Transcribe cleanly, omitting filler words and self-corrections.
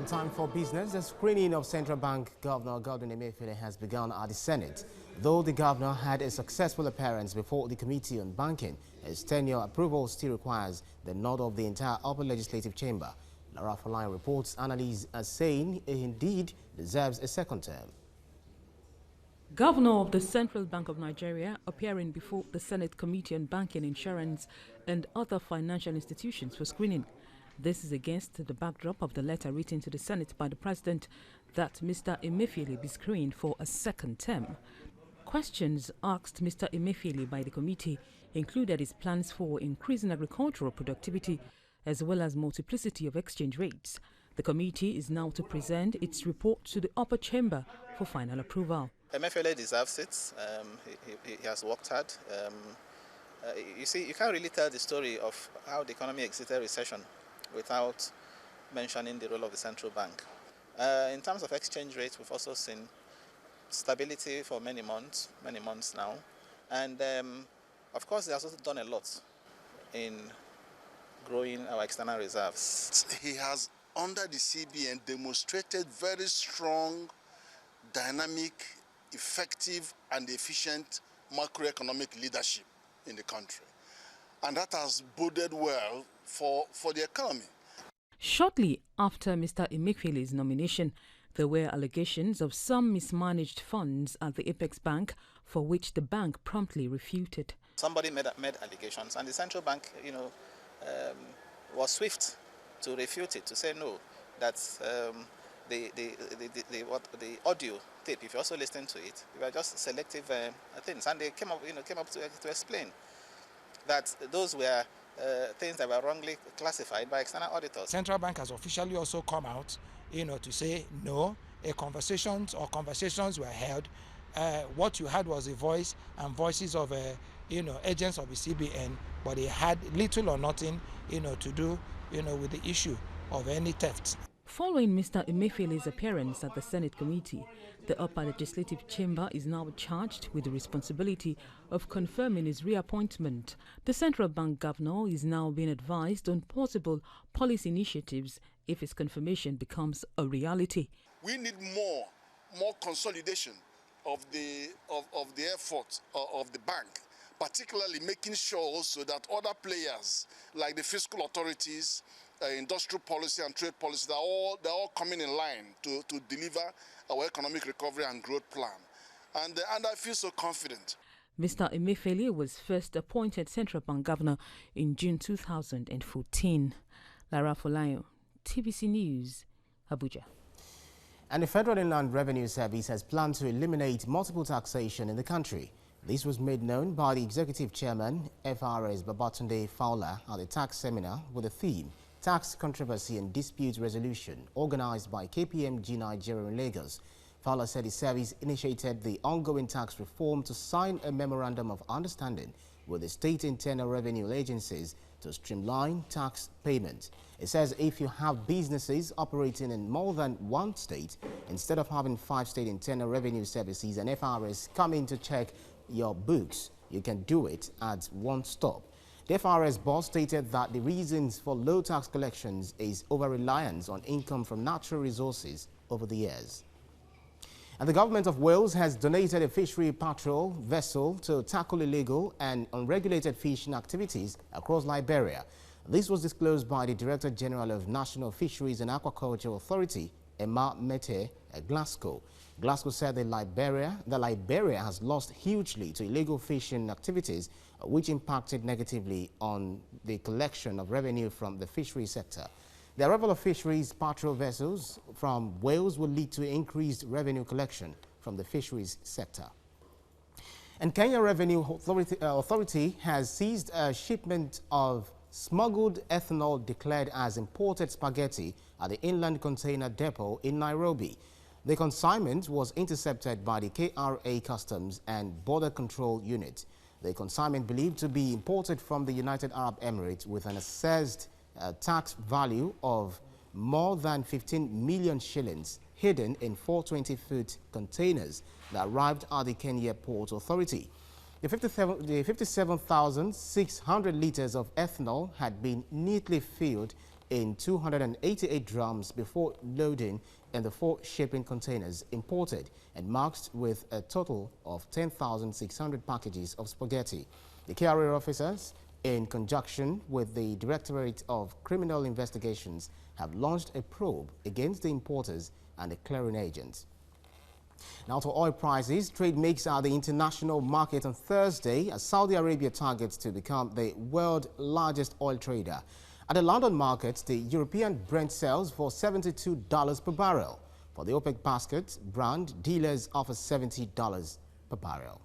Time for business. The screening of Central Bank Governor Godwin Emefiele has begun at the Senate. Though the governor had a successful appearance before the Committee on Banking, his tenure approval still requires the nod of the entire upper legislative chamber. Lara Folai reports analysts are saying he indeed deserves a second term. Governor of the Central Bank of Nigeria appearing before the Senate Committee on Banking, Insurance and other financial institutions for screening. This is against the backdrop of the letter written to the Senate by the President that Mr. Emefiele be screened for a second term. Questions asked Mr. Emefiele by the committee included his plans for increasing agricultural productivity as well as multiplicity of exchange rates. The committee is now to present its report to the upper chamber for final approval. Emefiele deserves it. He has worked hard. You see, you can't really tell the story of how the economy exited recession without mentioning the role of the central bank. In terms of exchange rates, we've also seen stability for many months now. And of course, he has also done a lot in growing our external reserves. He has, under the CBN, demonstrated very strong, dynamic, effective and efficient macroeconomic leadership in the country. And that has boded well for the economy. Shortly after Mr. Emefiele's nomination, there were allegations of some mismanaged funds at the Apex Bank, for which the bank promptly refuted. Somebody made allegations, and the central bank, was swift to refute it, to say no, that the audio tape, if you're also listening to it, they were just selective things, and they came up to explain that those were things that were wrongly classified by external auditors. Central Bank has officially also come out, to say no, conversations were held. What you had was a voice and voices of, agents of the CBN, but they had little or nothing, to do, with the issue of any theft. Following Mr. Emefiele's appearance at the Senate committee, the upper legislative chamber is now charged with the responsibility of confirming his reappointment. The central bank governor is now being advised on possible policy initiatives if his confirmation becomes a reality. We need more consolidation of the effort of the bank, particularly making sure also that other players like the fiscal authorities, industrial policy and trade policy, they're all coming in line to deliver our economic recovery and growth plan. And I feel so confident. Mr. Emefiele was first appointed Central Bank Governor in June 2014. Lara Folai, TVC News, Abuja. And the Federal Inland Revenue Service has planned to eliminate multiple taxation in the country. This was made known by the Executive Chairman, FRS Babatunde Fowler, at a tax seminar with the theme Tax Controversy and Dispute Resolution, organized by KPMG Nigeria in Lagos. Fowler said the service initiated the ongoing tax reform to sign a memorandum of understanding with the state internal revenue agencies to streamline tax payment. It says if you have businesses operating in more than one state, instead of having 5 state internal revenue services and FRS coming to check your books, you can do it at one stop. The FRS boss stated that the reasons for low tax collections is over-reliance on income from natural resources over the years. And the government of Wales has donated a fishery patrol vessel to tackle illegal and unregulated fishing activities across Liberia. This was disclosed by the Director General of National Fisheries and Aquaculture Authority, Emma Mete, at Glasgow. Glasgow said that Liberia has lost hugely to illegal fishing activities, which impacted negatively on the collection of revenue from the fishery sector. The arrival of fisheries patrol vessels from Wales will lead to increased revenue collection from the fisheries sector. And Kenya Revenue Authority has seized a shipment of smuggled ethanol declared as imported spaghetti at the Inland Container Depot in Nairobi. The consignment was intercepted by the KRA Customs and Border Control Unit. The consignment believed to be imported from the United Arab Emirates with an assessed tax value of more than 15 million shillings hidden in 420-foot containers that arrived at the Kenya Port Authority. The 57,600 liters of ethanol had been neatly filled in 288 drums before loading in the 4 shipping containers imported and marked with a total of 10,600 packages of spaghetti. The carrier officers, in conjunction with the Directorate of Criminal Investigations, have launched a probe against the importers and the clearing agents. Now to oil prices, trade makes out the international market on Thursday as Saudi Arabia targets to become the world's largest oil trader. At the London market, the European Brent sells for $72 per barrel. For the OPEC basket, Brent dealers offer $70 per barrel.